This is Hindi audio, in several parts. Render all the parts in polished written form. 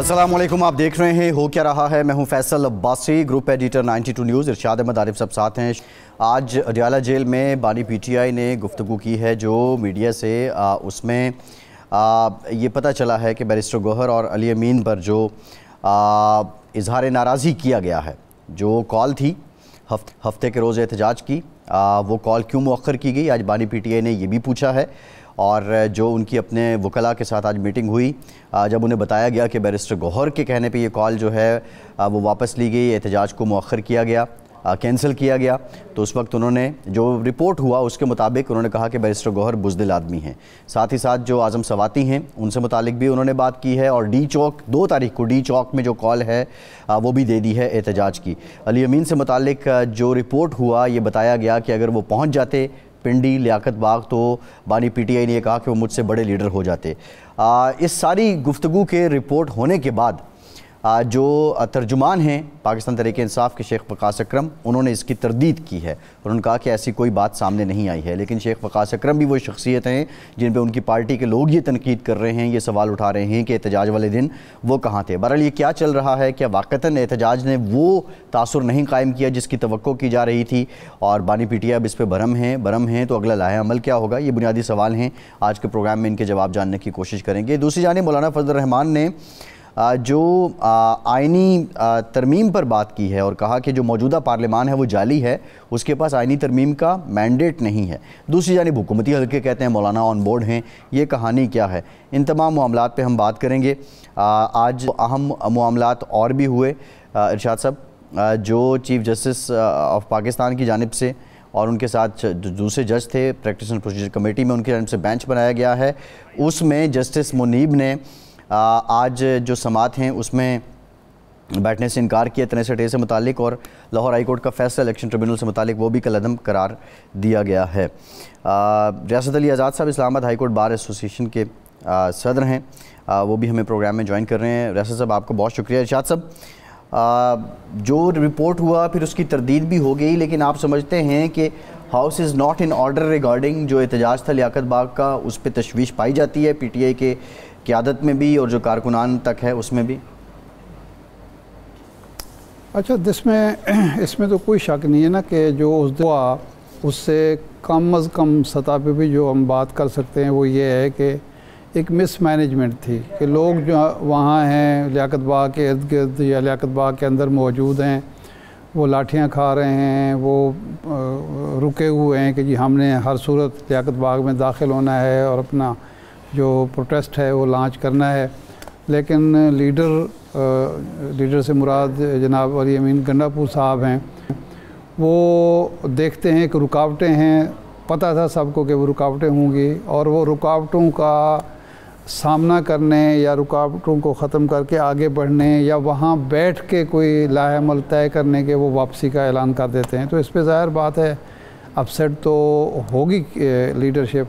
अस्सलामुअलैकुम, आप देख रहे हैं हो क्या रहा है। मैं हूं Faisal Abbasi, group editor 92 news. Irshad Ahmed Arif सब साथ हैं। आज अडियाला जेल में बानी पीटीआई ने गुफ्तगू की है जो मीडिया से। उसमें ये पता चला है कि बैरिस्टर गौहर और अली अमीन पर जो इजहार नाराज़गी किया गया है, जो कॉल थी हफ्ते के रोज़ एहतजाज की, वो कॉल क्यों मुअख्खर की गई, आज बानी पीटीआई ने ये भी पूछा है। और जो उनकी अपने वकला के साथ आज मीटिंग हुई, जब उन्हें बताया गया कि बैरिस्टर गौहर के कहने पे ये कॉल जो है वो वापस ली गई, एहतजाज को मुअख्खर किया गया, कैंसिल किया गया, तो उस वक्त उन्होंने जो रिपोर्ट हुआ उसके मुताबिक उन्होंने कहा कि बैरिस्टर गौहर बुज़दिल आदमी हैं। साथ ही साथ जो आज़म सवाती हैं उनसे मुतालिक भी उन्होंने बात की है। और डी चौक 2 तारीख को डी चौक में जो कॉल है वो भी दे दी है एहतजाज की। अली अमीन से मुतालिक जो रिपोर्ट हुआ ये बताया गया कि अगर वो पहुँच जाते पिंडी लियाकत बाग तो बानी पीटीआई ने कहा कि वो मुझसे बड़े लीडर हो जाते। इस सारी गुफ्तगू के रिपोर्ट होने के बाद जो तर्जुमान हैं पाकिस्तान तहरीक इंसाफ के शेख वकास अकरम, उन्होंने इसकी तरदीद की है। उन्होंने कहा कि ऐसी कोई बात सामने नहीं आई है। लेकिन शेख वकास अकरम भी वो शख्सियत हैं जिन पे उनकी पार्टी के लोग ये तनकीद कर रहे हैं, ये सवाल उठा रहे हैं कि एहतजाज वाले दिन वो कहाँ थे। बहरहाल ये क्या चल रहा है, क्या वाक़तन एहतजाज ने वो तासुर नहीं कायम किया जिसकी तवक्को की जा रही थी, और बानी पीटीआई अब इस पर बरम हैं तो अगला लाहे अमल क्या होगा, ये बुनियादी सवाल हैं। आज के प्रोग्राम में इनके जवाब जानने की कोशिश करेंगे। दूसरी जानिब मौलाना फजल रहमान ने जो आइनी तरमीम पर बात की है और कहा कि जो मौजूदा पार्लियामान है वो जाली है, उसके पास आइनी तरमीम का मैंडेट नहीं है। दूसरी जानिब हुकूमती हल्के कहते हैं मौलाना ऑन बोर्ड हैं। ये कहानी क्या है, इन तमाम मामलात पे हम बात करेंगे। आज अहम मामलात और भी हुए। इरशाद साहब, जो चीफ़ जस्टिस ऑफ पाकिस्तान की जानिब से और उनके साथ जो दूसरे जज थे प्रैक्टिस एंड प्रोसीजर कमेटी में, उनकी जानिब से बेंच बनाया गया है। उसमें जस्टिस मुनीब ने आज जो समात हैं उसमें बैठने से इनकार किया तनेसर डे से मुतालिक, और लाहौर हाई कोर्ट का फैसला इलेक्शन ट्रिब्यूनल से मुतालिक वो भी कलअदम करार दिया गया है। रियासत अली आज़ाद साहब Islamabad high court bar association के सदर हैं, वो भी हमें प्रोग्राम में ज्वाइन कर रहे हैं। रियासत साहब आपका बहुत शुक्रिया। इरशाद साहब, जो रिपोर्ट हुआ फिर उसकी तरदीद भी हो गई, लेकिन आप समझते हैं कि house is not in order regarding जो एहतजाज था लियाकत बाग का, उस पर तशवीश पाई जाती है पीटीआई के क़यादत में भी और जो कारकुनान तक है उसमें भी? अच्छा, इसमें तो कोई शक नहीं है ना कि जो उस हुआ उससे कम अज़ कम सतह पे भी जो हम बात कर सकते हैं वो ये है कि एक मिसमैनेजमेंट थी कि लोग जो वहाँ हैं लियाकत बाग के इर्द गिर्द या लियाकत बाग के अंदर मौजूद हैं, वो लाठियाँ खा रहे हैं, वो रुके हुए हैं कि जी हमने हर सूरत लियाकत बाग में दाखिल होना है और अपना जो प्रोटेस्ट है वो लॉन्च करना है। लेकिन लीडर से मुराद जनाब अली अमीन गंडापुर साहब हैं, वो देखते हैं कि रुकावटें हैं, पता था सबको कि वो रुकावटें होंगी, और वो रुकावटों का सामना करने या रुकावटों को ख़त्म करके आगे बढ़ने या वहाँ बैठ के कोई लाहे अमल तय करने के वो वापसी का ऐलान कर देते हैं। तो इस पर ज़ाहिर बात है अपसेट तो होगी लीडरशिप।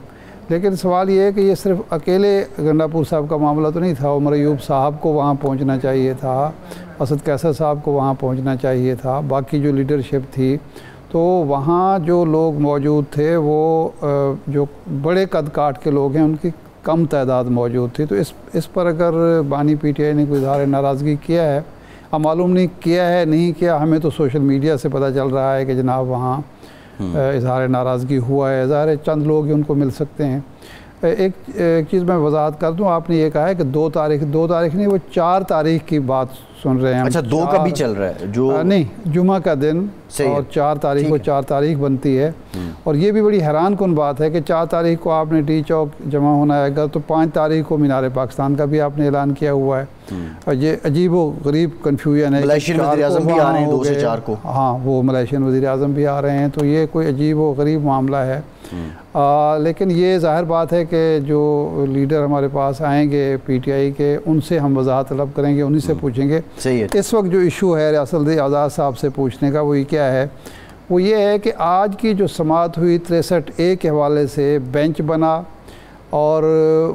लेकिन सवाल ये है कि ये सिर्फ अकेले गंडापुर साहब का मामला तो नहीं था। उमर अयूब साहब को वहाँ पहुँचना चाहिए था, असद कैसर साहब को वहाँ पहुँचना चाहिए था, बाकी जो लीडरशिप थी। तो वहाँ जो लोग मौजूद थे वो जो बड़े कद काट के लोग हैं उनकी कम तादाद मौजूद थी। तो इस पर अगर बानी पीटीआई ने कोई इज़हार नाराज़गी किया है, अब मालूम नहीं किया है नहीं किया, हमें तो सोशल मीडिया से पता चल रहा है कि जनाब वहाँ इज़हार नाराज़गी हुआ है। ज़ाहिर चंद लोग ही उनको मिल सकते हैं। एक चीज़ मैं वजाहत कर दूं, आपने ये कहा है कि 2 तारीख नहीं, वो 4 तारीख की बात सुन रहे हैं। अच्छा, 2 का भी चल रहा है जो नहीं, जुमा का दिन और 4 तारीख को 4 तारीख बनती है। और ये भी बड़ी हैरान कुन बात है कि 4 तारीख को आपने डी चौक जमा होना है अगर, तो 5 तारीख को मीनार पाकिस्तान का भी आपने ऐलान किया हुआ है। और ये अजीब व गरीब कन्फ्यूजन है। मलेशियन वज़ीर-ए-आज़म भी आ रहे हैं 2 से 4 को। हाँ, वो मलेशियन वज़ीर-ए-आज़म भी आ रहे हैं, तो ये कोई अजीब व गरीब मामला है। लेकिन ये ज़ाहिर बात है कि जो लीडर हमारे पास आएंगे पीटीआई के, उनसे हम वजाहत तलब करेंगे, उन्हीं से पूछेंगे। सही है। इस वक्त जो इशू है रियासत अली आज़ाद साहब से पूछने का वो ये क्या है, वो ये है कि आज की जो समात हुई 63A के हवाले से बेंच बना, और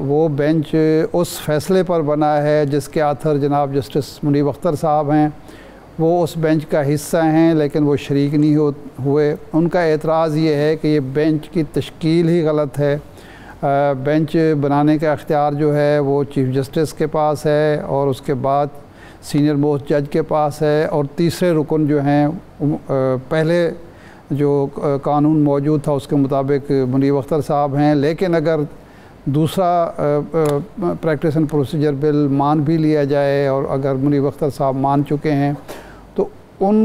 वो बेंच उस फैसले पर बना है जिसके आथर जनाब जस्टिस मुनीब अख्तर साहब हैं। वो उस बेंच का हिस्सा हैं लेकिन वो शरीक नहीं हुए। उनका एतराज़ ये है कि ये बेंच की तश्कील ही गलत है। बेंच बनाने का अख्तियार जो है वो चीफ़ जस्टिस के पास है और उसके बाद सीनियर मोस्ट जज के पास है, और तीसरे रुकन जो हैं पहले जो कानून मौजूद था उसके मुताबिक मुनीब अख्तर साहब हैं। लेकिन अगर दूसरा प्रैक्टिस एंड प्रोसीजर बिल मान भी लिया जाए और अगर मुनीब अख्तर साहब मान चुके हैं तो उन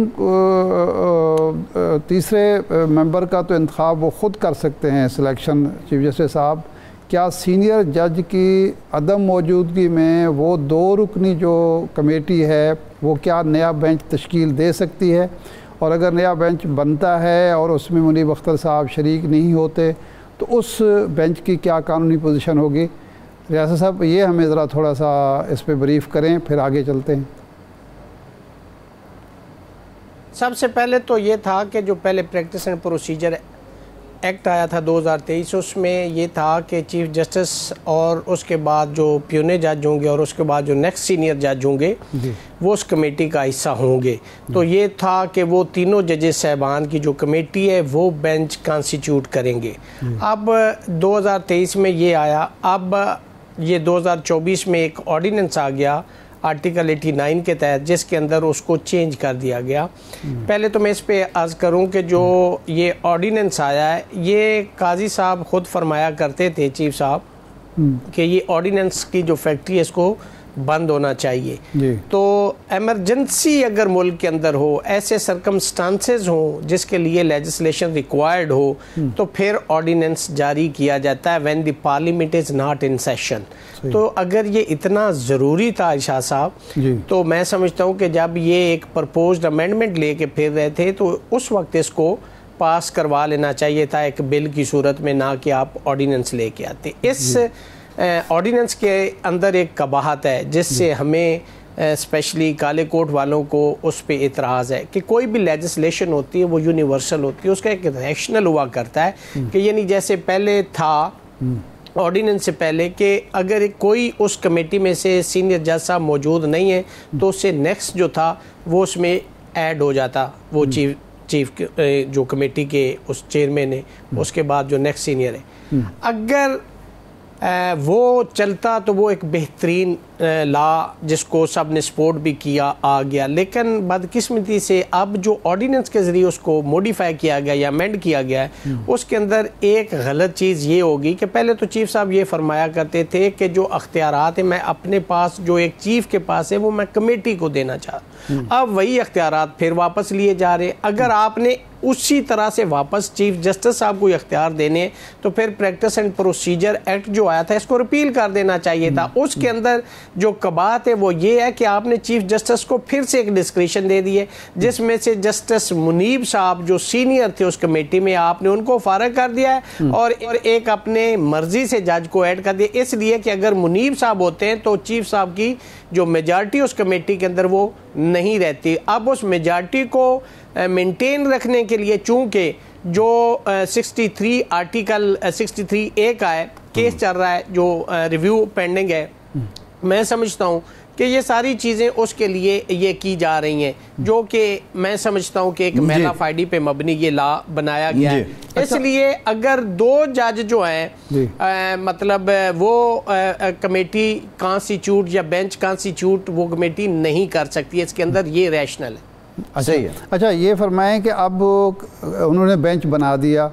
तीसरे मेंबर का तो इंतखाब वो ख़ुद कर सकते हैं सिलेक्शन चीफ जस्टिस साहब। क्या सीनियर जज की अदम मौजूदगी में वो 2 रुकनी जो कमेटी है वो क्या नया बेंच तश्कील दे सकती है? और अगर नया बेंच बनता है और उसमें मुनीब अख्तर साहब शरीक नहीं होते तो उस बेंच की क्या कानूनी पोजीशन होगी? रियासत साहब ये हमें ज़रा थोड़ा सा इस पे ब्रीफ़ करें, फिर आगे चलते हैं। सबसे पहले तो ये था कि जो पहले प्रैक्टिस एंड प्रोसीजर एक्ट आया था 2023, उसमें ये था कि चीफ जस्टिस और उसके बाद जो प्यूने जज होंगे और उसके बाद जो नेक्स्ट सीनियर जज होंगे वो उस कमेटी का हिस्सा होंगे। तो ये था कि वो तीनों जजेस साहबान की जो कमेटी है वो बेंच कॉन्स्टिट्यूट करेंगे। अब 2023 में ये आया, अब ये 2024 में एक ऑर्डिनेंस आ गया आर्टिकल 89 के तहत जिसके अंदर उसको चेंज कर दिया गया। पहले तो मैं इस पे अर्ज़ करूं कि जो ये ऑर्डिनेंस आया है ये काजी साहब खुद फरमाया करते थे चीफ साहब कि ये ऑर्डिनेंस की जो फैक्ट्री है इसको बंद होना चाहिए। तो एमरजेंसी अगर मुल्क के अंदर हो, ऐसे सर्कमस्टांसेस हो जिसके लिए लेजिस्लेशन रिक्वायर्ड हो तो फिर ऑर्डिनेंस जारी किया जाता है when the parliament is not in session. तो अगर ये इतना ज़रूरी था इरशाद साहब तो मैं समझता हूँ कि जब ये एक प्रपोज्ड अमेंडमेंट लेके फिर रहे थे तो उस वक्त इसको पास करवा लेना चाहिए था एक बिल की सूरत में, ना कि आप ऑर्डिनेंस लेके आते। इस ऑर्डिनेंस के अंदर एक कबाहत है जिससे हमें स्पेशली काले कोट वालों को उस पे इतराज़ है कि कोई भी लेजिस्लेशन होती है वो यूनिवर्सल होती है, उसका एक रैशनल हुआ करता है कि यानी जैसे पहले था ऑर्डिनेंस से पहले कि अगर कोई उस कमेटी में से सीनियर जज साहब मौजूद नहीं है तो उससे नेक्स्ट जो था वो उसमें ऐड हो जाता, वो चीफ जो कमेटी के उस चेयरमैन है उसके बाद जो नेक्स्ट सीनियर है। अगर वो चलता तो वो एक बेहतरीन लॉ जिसको सब ने सपोर्ट भी किया आ गया। लेकिन बदकिस्मती से अब जो ऑर्डिनेंस के ज़रिए उसको मॉडिफाई किया गया या अमेंड किया गया है उसके अंदर एक गलत चीज़ ये होगी कि पहले तो चीफ साहब ये फरमाया करते थे कि जो अख्तियारात है मैं अपने पास जो एक चीफ के पास है वो मैं कमेटी को देना चाहता हूँ। अब वही अख्तियारात फिर वापस लिए जा रहे। अगर आपने उसी तरह से वापस चीफ जस्टिस साहब को अख्तियार देने तो फिर प्रैक्टिस एंड प्रोसीजर एक्ट जो आया था इसको रिपील कर देना चाहिए था। उसके अंदर जो कबात है वो ये है कि आपने चीफ जस्टिस को फिर से एक डिस्क्रिशन दे दी है जिसमें से जस्टिस मुनीब साहब जो सीनियर थे उस कमेटी में आपने उनको फारग कर दिया है और एक अपने मर्जी से जज को ऐड कर दिया, इसलिए कि अगर मुनीब साहब होते हैं तो चीफ साहब की जो मेजॉरिटी उस कमेटी के अंदर वो नहीं रहती। अब उस मेजॉरिटी को मेंटेन रखने के लिए चूंकि जो 63 आर्टिकल 63A का है केस चल रहा है जो रिव्यू पेंडिंग है, मैं समझता हूँ कि ये सारी चीज़ें उसके लिए ये की जा रही हैं जो कि मैं समझता हूँ कि एक मेला फाइडी पे मबनी ये लॉ बनाया गया है। इसलिए अगर 2 जज जो हैं मतलब वो कमेटी कॉन्स्टिट्यूट या बेंच कॉन्स्टिट्यूट वो कमेटी नहीं कर सकती है, इसके अंदर ये रैशनल है। अच्छा ये फरमाएं कि अब उन्होंने बेंच बना दिया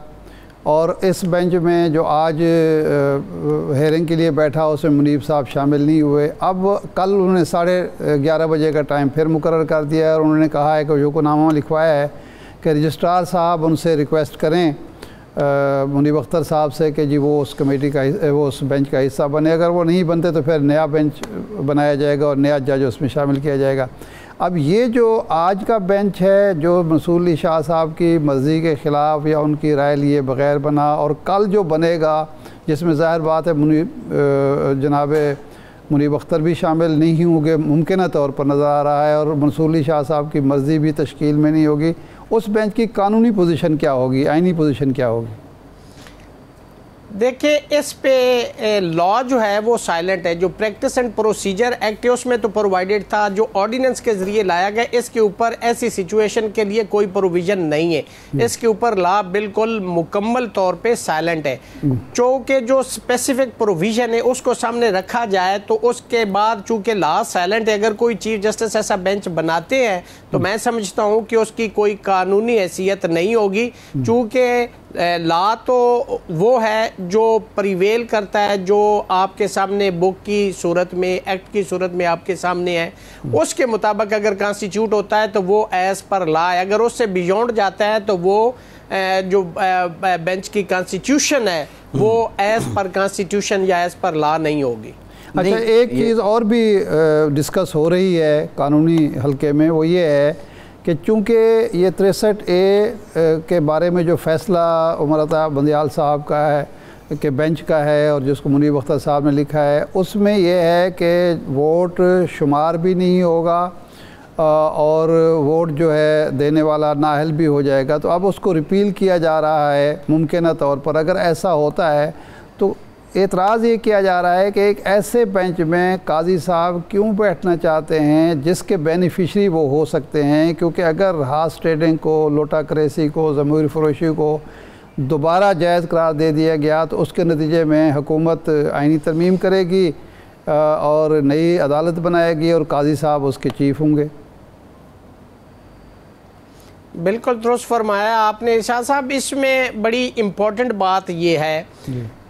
और इस बेंच में जो आज हेयरिंग के लिए बैठा उसमें मुनीब साहब शामिल नहीं हुए। अब कल उन्होंने 11:30 बजे का टाइम फिर मुकर्रर कर दिया है और उन्होंने कहा है कि हुक्मनामा लिखवाया है कि रजिस्ट्रार साहब उनसे रिक्वेस्ट करें मुनीब अख्तर साहब से कि जी वो उस कमेटी का वो उस बेंच का हिस्सा बने। अगर वो नहीं बनते तो फिर नया बेंच बनाया जाएगा और नया जज उसमें शामिल किया जाएगा। अब ये जो आज का बेंच है जो मंसूर अली शाह साहब की मर्ज़ी के ख़िलाफ़ या उनकी राय लिए बग़ैर बना और कल जो बनेगा जिसमें ज़ाहिर बात है जनाब मुनीब अख्तर भी शामिल नहीं होंगे मुमकिन तौर पर नज़र आ रहा है और मंसूर अली शाह साहब की मर्ज़ी भी तश्कील में नहीं होगी, उस बेंच की कानूनी पोजीशन क्या होगी, आइनी पोजीशन क्या होगी? देखिए, इस पे लॉ जो है वो साइलेंट है। जो प्रैक्टिस एंड प्रोसीजर एक्ट है उसमें तो प्रोवाइडेड था, जो ऑर्डिनेंस के जरिए लाया गया इसके ऊपर ऐसी सिचुएशन के लिए कोई प्रोविजन नहीं है। इसके ऊपर लॉ बिल्कुल मुकम्मल तौर पे साइलेंट है। चूँकि जो स्पेसिफिक प्रोविजन है उसको सामने रखा जाए तो उसके बाद चूँकि लॉ साइलेंट है, अगर कोई चीफ जस्टिस ऐसा बेंच बनाते हैं तो मैं समझता हूँ कि उसकी कोई कानूनी हैसियत नहीं होगी। चूँकि लॉ तो वो है जो प्रिवेल करता है, जो आपके सामने बुक की सूरत में, एक्ट की सूरत में आपके सामने है, उसके मुताबिक अगर कॉन्स्टिट्यूट होता है तो वो एज पर लॉ है। अगर उससे बियॉन्ड जाता है तो वो जो बेंच की कॉन्स्टिट्यूशन है वो एज पर कॉन्स्टिट्यूशन या एज पर लॉ नहीं होगी। अच्छा, एक चीज़ और भी डिस्कस हो रही है कानूनी हल्के में, वो ये है कि चूँकि ये 63A के बारे में जो फैसला उमर अता बंदियाल साहब का है कि बेंच का है और जिसको मुनीब अख्तर साहब ने लिखा है, उसमें यह है कि वोट शुमार भी नहीं होगा और वोट जो है देने वाला नाअहल भी हो जाएगा। तो अब उसको रिपील किया जा रहा है मुमकिन तौर पर। अगर ऐसा होता है तो एतराज़ ये किया जा रहा है कि एक ऐसे बेंच में काजी साहब क्यों बैठना चाहते हैं जिसके बेनिफिशरी वो हो सकते हैं, क्योंकि अगर हार्स ट्रेडिंग को, लोटा करेसी को, ज़मीर फरोशी को दोबारा जायज़ करार दे दिया गया तो उसके नतीजे में हुकूमत आइनी तरमीम करेगी और नई अदालत बनाएगी और काजी साहब उसके चीफ होंगे। बिल्कुल दुरुस्त फरमाया आपने इरशाद साहब। इसमें बड़ी इम्पोर्टेंट बात यह है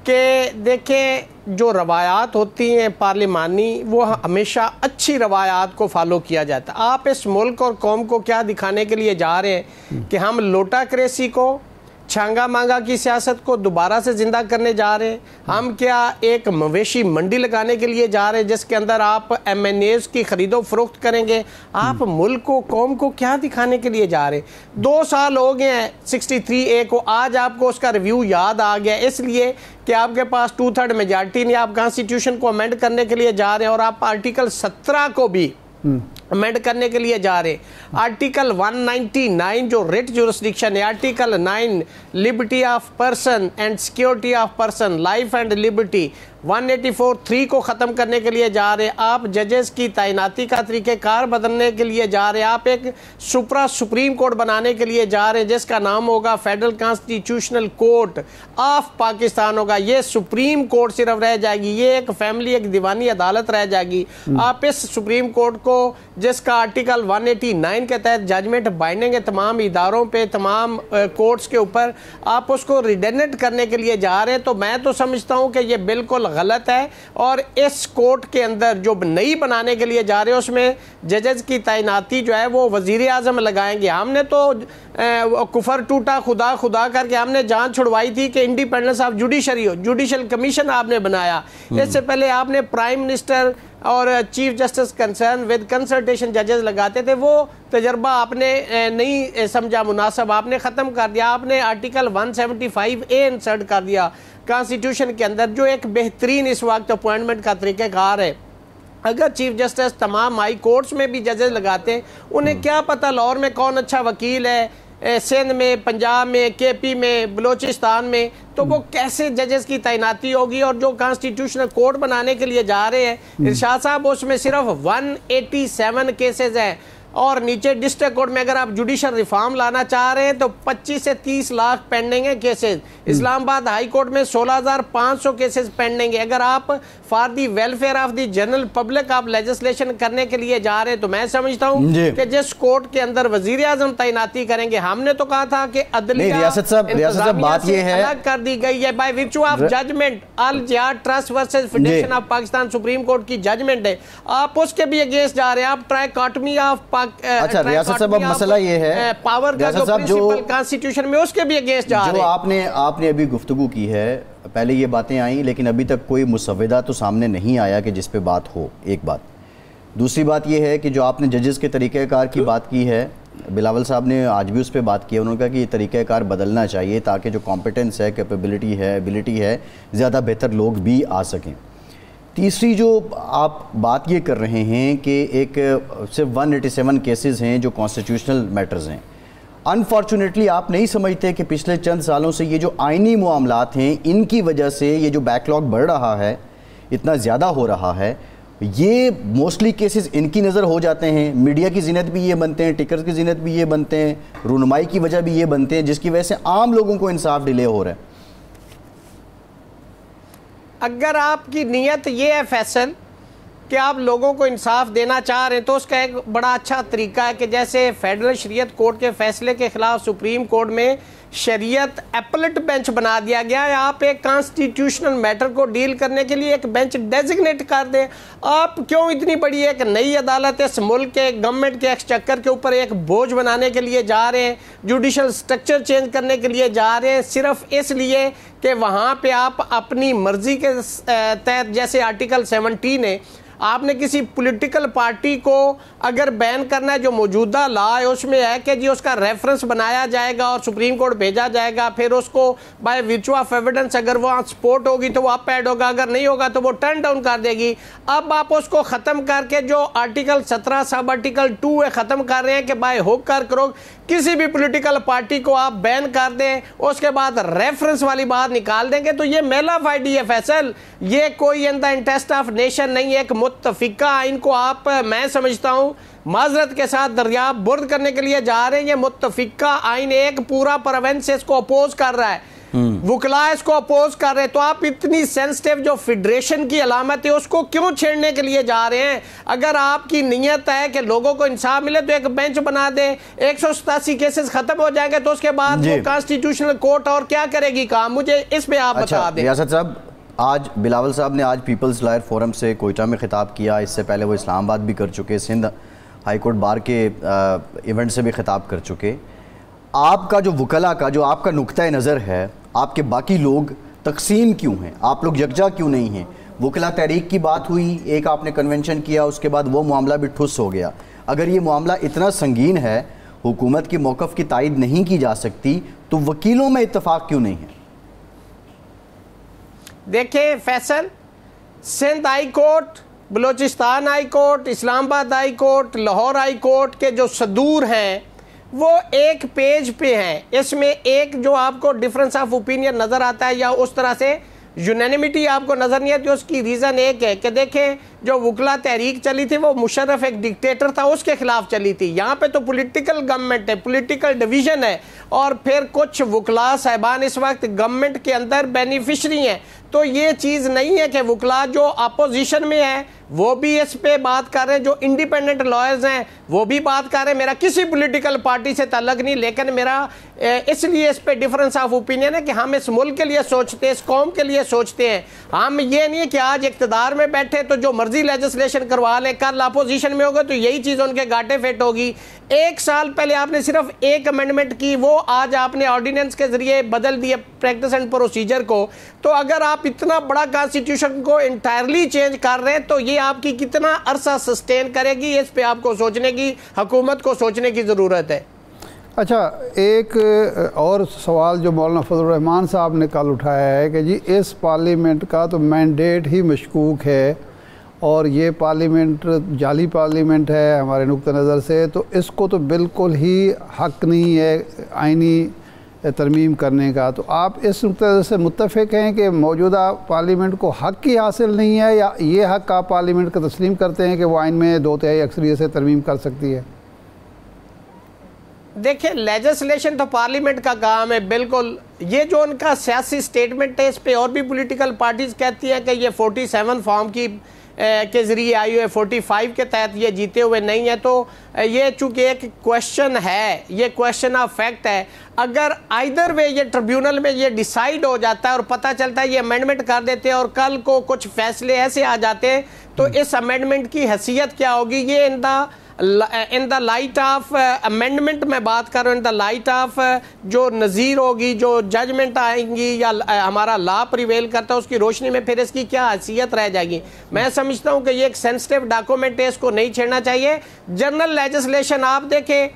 कि देखें, जो रवायात होती हैं पार्लिमानी, वो हमेशा अच्छी रवायात को फॉलो किया जाता है। आप इस मुल्क और कौम को क्या दिखाने के लिए जा रहे हैं कि हम लोटा क्रेसी को, छांगा मांगा की सियासत को दोबारा से जिंदा करने जा रहे हैं? हम क्या एक मवेशी मंडी लगाने के लिए जा रहे हैं जिसके अंदर आप MNAs की खरीदो फरोख्त करेंगे? आप मुल्क को, कौम को क्या दिखाने के लिए जा रहे हैं? 2 साल हो गए हैं 63A को, आज आपको उसका रिव्यू याद आ गया इसलिए कि आपके पास 2/3 मेजॉरिटी नहीं, आप कॉन्स्टिट्यूशन को अमेंड करने के लिए जा रहे हैं और आप आर्टिकल 17 को भी अमेंड करने के लिए जा रहे हैं। आर्टिकल 199 जो रिट जुरिस्डिक्शन है, article 9 liberty of person and security of person, life and liberty, 184(3) को ख़त्म करने के लिए जा रहे हैं। आप जजेस की तैनाती का तरीक़ेकार बदलने के लिए जा रहे हैं। आप एक सुप्रीम कोर्ट बनाने के लिए जा रहे हैं जिसका नाम होगा federal constitutional court of Pakistan होगा। ये सुप्रीम कोर्ट सिर्फ रह जाएगी, ये एक फैमिली, एक दीवानी अदालत रह जाएगी। आप इस सुप्रीम कोर्ट को, जिसका आर्टिकल 189 के तहत जजमेंट बाइंडिंग है तमाम इदारों पे, तमाम कोर्ट्स के ऊपर, आप उसको रिडेनेट करने के लिए जा रहे हैं। तो मैं तो समझता हूँ कि ये बिल्कुल गलत है और इस कोर्ट के अंदर जो नई बनाने के लिए जा रहे हैं उसमें जजेस की तैनाती जो है वो वजीर आजम लगाएंगे। हमने तो कुफर टूटा खुदा खुदा करके हमने जान छुड़वाई थी कि इंडिपेंडेंस ऑफ जुडिशरी हो, जुडिशल कमीशन आपने बनाया। इससे पहले आपने प्राइम मिनिस्टर और chief justice concern with consultation जजेस लगाते थे, वो तजर्बा आपने नहीं समझा मुनासिब, आपने ख़त्म कर दिया। आपने आर्टिकल 175A इंसर्ट कर दिया कॉन्स्टिट्यूशन के अंदर, जो एक बेहतरीन इस वक्त अपॉइंटमेंट का तरीक़ाकार है। अगर चीफ जस्टिस तमाम हाई कोर्ट्स में भी जजेस लगाते हैं, उन्हें क्या पता लाहौर में कौन अच्छा वकील है, सिंध में, पंजाब में, KP में, बलोचिस्तान में, तो वो कैसे जजेस की तैनाती होगी? और जो कॉन्स्टिट्यूशनल कोर्ट बनाने के लिए जा रहे हैं इरशाद साहब, उसमें सिर्फ 187 केसेस हैं और नीचे डिस्ट्रिक्ट कोर्ट में अगर आप जुडिशल रिफॉर्म लाना चाह रहे हैं तो 25 से 30 लाख पेंडिंग है केसेस। इस्लामाबाद हाई कोर्ट में 16,500 केसेस पेंडिंग है। अगर आप for the welfare of the general public आप लेजिस्लेशन करने के लिए जा रहे हैं तो मैं समझता हूं कि जिस कोर्ट के अंदर वजीर आजम तैनाती करेंगे, हमने तो कहा था कि अदलिया रियासत साहब बात ये है अलग कर दी गई है बाय विर्चू ऑफ जजमेंट अल जिहाद trust versus federation of Pakistan, supreme court की जजमेंट है, आप उसके भी अगेंस्ट जा रहे हैं। आप ट्राइकॉटमी ऑफ अच्छा रियासत साहब, अब मसला ये है पावर का जो प्रिंसिपल कॉन्स्टिट्यूशन में उसके भी अगेंस्ट जा रहे हैं। आपने अभी गुफ्तगू की है, पहले ये बातें आई लेकिन अभी तक कोई मुसव्वदा तो सामने नहीं आया कि जिस पे बात हो। एक बात, दूसरी बात ये है कि जो आपने जजेस के तरीक़ेकार की बात की है, बिलावल साहब ने आज भी उस पर बात की है। उन्होंने कहा कि ये तरीक़ेकार बदलना चाहिए ताकि जो कॉम्पिटेंस है, कैपेबिलिटी है, एबिलिटी है, ज़्यादा बेहतर लोग भी आ सकें। तीसरी जो आप बात ये कर रहे हैं कि एक सिर्फ 187 केसेस हैं जो कॉन्स्टिट्यूशनल मैटर्स हैं, अनफॉर्चुनेटली आप नहीं समझते कि पिछले चंद सालों से ये जो आइनी मामलात हैं, इनकी वजह से ये जो बैकलॉग बढ़ रहा है, इतना ज़्यादा हो रहा है, ये मोस्टली केसेस इनकी नज़र हो जाते हैं। मीडिया की ज़ीनत भी ये बनते हैं, टिकर्स की ज़ीनत भी ये बनते हैं, रुनमाई की वजह भी ये बनते हैं, जिसकी वजह से आम लोगों को इंसाफ डिले हो रहा है। अगर आपकी नीयत ये है फैसल कि आप लोगों को इंसाफ देना चाह रहे हैं, तो उसका एक बड़ा अच्छा तरीका है कि जैसे फेडरल शरीयत कोर्ट के फैसले के खिलाफ सुप्रीम कोर्ट में शरीयत एपलेट बेंच बना दिया गया है। आप एक कॉन्स्टिट्यूशनल मैटर को डील करने के लिए एक बेंच डेजिग्नेट कर दें। आप क्यों इतनी बड़ी एक नई अदालत इस मुल्क के गवर्नमेंट के एक्सचक्कर के ऊपर एक बोझ बनाने के लिए जा रहे हैं, जुडिशल स्ट्रक्चर चेंज करने के लिए जा रहे हैं, सिर्फ इसलिए कि वहाँ पे आप अपनी मर्जी के तहत, जैसे आर्टिकल 17 है, आपने किसी पॉलिटिकल पार्टी को अगर बैन करना है, जो मौजूदा लॉ है उसमें है कि जी उसका रेफरेंस बनाया जाएगा और सुप्रीम कोर्ट भेजा जाएगा, फिर उसको बाय वर्चू ऑफ एविडेंस अगर वहाँ सपोर्ट होगी तो वो अप ऐड होगा, अगर नहीं होगा तो वो टर्न डाउन कर देगी। अब आप उसको ख़त्म करके जो आर्टिकल 17 सब आर्टिकल 2 है ख़त्म कर रहे हैं कि बाय हुक कर करो किसी भी पॉलिटिकल पार्टी को आप बैन कर दें, उसके बाद रेफरेंस वाली बात निकाल देंगे, तो ये मेलाफाइडी है फैसल। ये कोई in the interest of nation नहीं है। एक मुत्तफिका आइन को आप, मैं समझता हूँ, माजरत के साथ दरियाब बुर्द करने के लिए जा रहे हैं। ये मुत्तफिका आइन एक पूरा प्रोविंस इसको अपोज कर रहा है, वकला इसको अपोज कर रहे हैं, तो आप इतनी सेंसिटिव जो फेडरेशन की अलामत है उसको क्यों छेड़ने के लिए जा रहे हैं? अगर आपकी नीयत है कि लोगों को इंसाफ मिले तो एक बेंच बना दे, 187 केसेस खत्म हो जाएंगे, तो उसके बाद वो कॉन्स्टिट्यूशनल कोर्ट और क्या करेगी काम? मुझे इस पे आप बता दें। रियासत साहब, आज बिलावल साहब ने आज पीपल्स लॉयर फोरम से कोयटा में खिताब किया, इससे पहले वो इस्लामाबाद भी कर चुके, सिंध हाईकोर्ट बार के इवेंट से भी खिताब कर चुके। आपका जो वकला का जो आपका नुक्ता नज़र है, आपके बाकी लोग तकसीम क्यों हैं? आप लोग यकजा क्यों नहीं हैं? वकला तहरीक की बात हुई, एक आपने कन्वेंशन किया, उसके बाद वो मामला भी ठुस हो गया। अगर ये मामला इतना संगीन है, हुकूमत के मौक़िफ़ की तायद नहीं की जा सकती, तो वकीलों में इत्तफाक क्यों नहीं है? देखिए Faisal, Sindh high court, Balochistan high court, Islamabad high court, Lahore high court के जो सदूर हैं वो एक पेज पे हैं। इसमें एक जो आपको डिफरेंस ऑफ ओपिनियन नज़र आता है या उस तरह से यूनानिमिटी आपको नज़र नहीं आती, उसकी रीज़न एक है कि देखें जो वकला तहरीक चली थी वो मुशर्रफ एक डिक्टेटर था, उसके खिलाफ चली थी। यहाँ पे तो पॉलिटिकल गवर्नमेंट है, पॉलिटिकल डिवीज़न है, और फिर कुछ वकला साहिबान इस वक्त गवर्नमेंट के अंदर बेनिफिशरी हैं। तो ये चीज़ नहीं है कि वकला जो अपोजिशन में है वो भी इस पे बात कर रहे हैं, जो इंडिपेंडेंट लॉयर्स हैं वो भी बात कर रहे हैं। मेरा किसी पॉलिटिकल पार्टी से ताल्लुक नहीं, लेकिन मेरा इसलिए इस पे डिफरेंस ऑफ ओपिनियन है कि हम इस मुल्क के लिए सोचते हैं, इस कौम के लिए सोचते हैं। हम ये नहीं है कि आज इक़्तिदार में बैठे तो जो मर्जी लेजिस्लेशन करवा लें, कल अपोजिशन में होगा तो यही चीज़ उनके घाटे फिट होगी। 1 साल पहले आपने सिर्फ एक अमेंडमेंट की, वो आज आपने ऑर्डिनेंस के जरिए बदल दिए प्रैक्टिस एंड प्रोसीजर को। तो अगर आप इतना बड़ा कॉन्स्टिट्यूशन को इंटायरली चेंज कर रहे हैं तो ये आपकी कितना अरसा सस्टेन करेगी, इस पे आपको सोचने की, हुकूमत को सोचने की ज़रूरत है। अच्छा, एक और सवाल जो मौलाना फजल रहमान साहब ने कल उठाया है कि जी इस पार्लियामेंट का तो मैंडेट ही मशकूक है और ये पार्लियामेंट जाली पार्लियामेंट है हमारे नुक्ते नज़र से, तो इसको तो बिल्कुल ही हक नहीं है आइनी तरमीम करने का। तो आप इस नुक्ते नज़र से मुत्तफ़िक हैं कि मौजूदा पार्लियामेंट को हक ही हासिल नहीं है, या ये हक आप पार्लियामेंट का तस्लीम करते हैं कि वो आइन में 2/3 अक्सरियत से तरमीम कर सकती है? देखिए, लेजिस्लेशन तो पार्लियामेंट का काम है, बिल्कुल। ये जो उनका सियासी स्टेटमेंट है, इस पे और भी पॉलिटिकल पार्टीज कहती हैं कि ये 47 फॉर्म की के ज़रिए आई हुए, 45 के तहत ये जीते हुए नहीं है। तो ये चूँकि एक क्वेश्चन है, ये क्वेश्चन ऑफ फैक्ट है। अगर आइदर वे ये ट्रिब्यूनल में ये डिसाइड हो जाता है और पता चलता है ये अमेंडमेंट कर देते हैं और कल को कुछ फैसले ऐसे आ जाते हैं, तो इस अमेंडमेंट की हैसियत क्या होगी? ये in the light of amendment में बात कर रहा हूँ, इन द लाइट ऑफ जो नज़ीर होगी, जो जजमेंट आएंगी या हमारा लॉ प्रिवेल करता है, उसकी रोशनी में फिर इसकी क्या हैसियत रह जाएगी? मैं समझता हूँ कि ये एक सेंसिटिव डॉक्यूमेंट है, इसको नहीं छेड़ना चाहिए। जनरल लेजिस्लेशन आप देखें,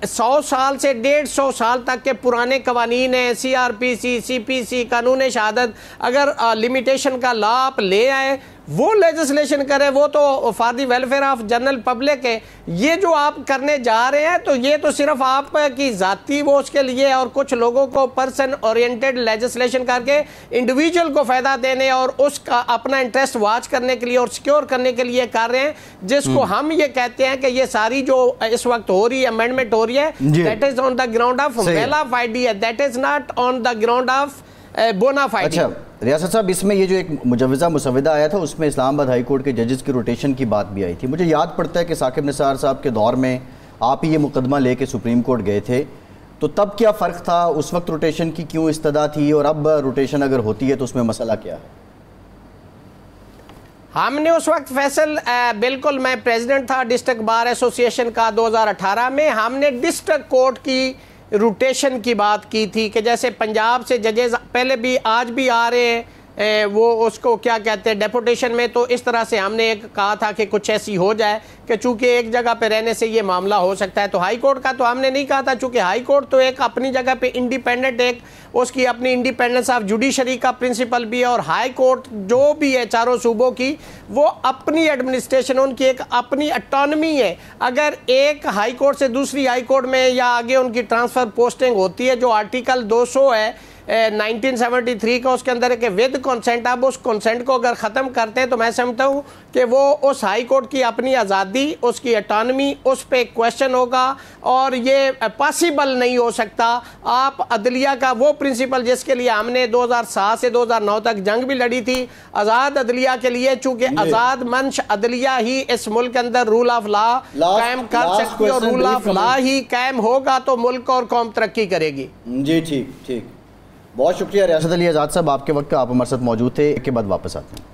100 साल से 150 साल तक के पुराने कवानीन हैं, CRPC, CPC, कानून शहादत, अगर लिमिटेशन का लॉ आप ले आए वो लेजिस्लेशन करे, वो तो for the welfare of general public है। ये जो आप करने जा रहे हैं तो ये तो सिर्फ आपकी जाती वो उसके लिए और कुछ लोगों को पर्सन ओरिएंटेड लेजिस्लेशन करके इंडिविजुअल को फायदा देने और उसका अपना इंटरेस्ट वॉच करने के लिए और सिक्योर करने के लिए कर रहे हैं, जिसको हम ये कहते हैं कि ये सारी जो इस वक्त हो रही है अमेंडमेंट हो रही है, that is on the ground of वेला फाइडी है, that is not on the ground of बोना फाइडी। अच्छा रियासत साहब, इसमें ये जो एक मुजव्वज़ा मुसविदा आया था उसमें इस्लामाबाद हाई कोर्ट के जजेस की रोटेशन की बात भी आई थी। मुझे याद पड़ता है कि साकिब निसार साहब के दौर में आप ही ये मुकदमा लेके सुप्रीम कोर्ट गए थे, तो तब क्या फ़र्क था? उस वक्त रोटेशन की क्यों इस्तदा थी और अब रोटेशन अगर होती है तो उसमें मसला क्या है? हमने उस वक्त फैसल बिल्कुल, मैं प्रेसिडेंट था डिस्ट्रिक्ट बार एसोसिएशन का 2018 में, हमने डिस्ट्रिक्ट कोर्ट की रोटेशन की बात की थी कि जैसे पंजाब से जजेस पहले भी आज भी आ रहे हैं, वो उसको क्या कहते हैं डेपुटेशन में, तो इस तरह से हमने एक कहा था कि कुछ ऐसी हो जाए कि चूंकि एक जगह पे रहने से ये मामला हो सकता है। तो हाई कोर्ट का तो हमने नहीं कहा था, चूंकि हाई कोर्ट तो एक अपनी जगह पे इंडिपेंडेंट, एक उसकी अपनी इंडिपेंडेंस ऑफ जुडिशरी का प्रिंसिपल भी है, और हाई कोर्ट जो भी है चारों सूबों की वो अपनी एडमिनिस्ट्रेशन, उनकी एक अपनी ऑटोनॉमी है। अगर एक हाई कोर्ट से दूसरी हाई कोर्ट में या आगे उनकी ट्रांसफ़र पोस्टिंग होती है, जो आर्टिकल 200 है 1973 का, उसके अंदर है विद कंसेंट, अब उस कंसेंट को अगर ख़त्म करते हैं तो मैं समझता हूँ कि वो उस हाई कोर्ट की अपनी आज़ादी, उसकी ऑटोनॉमी, उस पे क्वेश्चन होगा और ये पॉसिबल नहीं हो सकता। आप अदलिया का वो प्रिंसिपल जिसके लिए हमने 2007 से 2009 तक जंग भी लड़ी थी, आज़ाद अदलिया के लिए, चूँकि आज़ाद मंश अदलिया ही इस मुल्क के अंदर रूल ऑफ लॉ कायम कर सकती है और रूल ऑफ लॉ ही कायम होगा तो मुल्क और कौम तरक्की करेगी। जी ठीक ठीक, बहुत शुक्रिया रियासत अली आज़ाद साहब, आपके वक्त का आप हमारे साथ मौजूद थे। के बाद वापस आते हैं।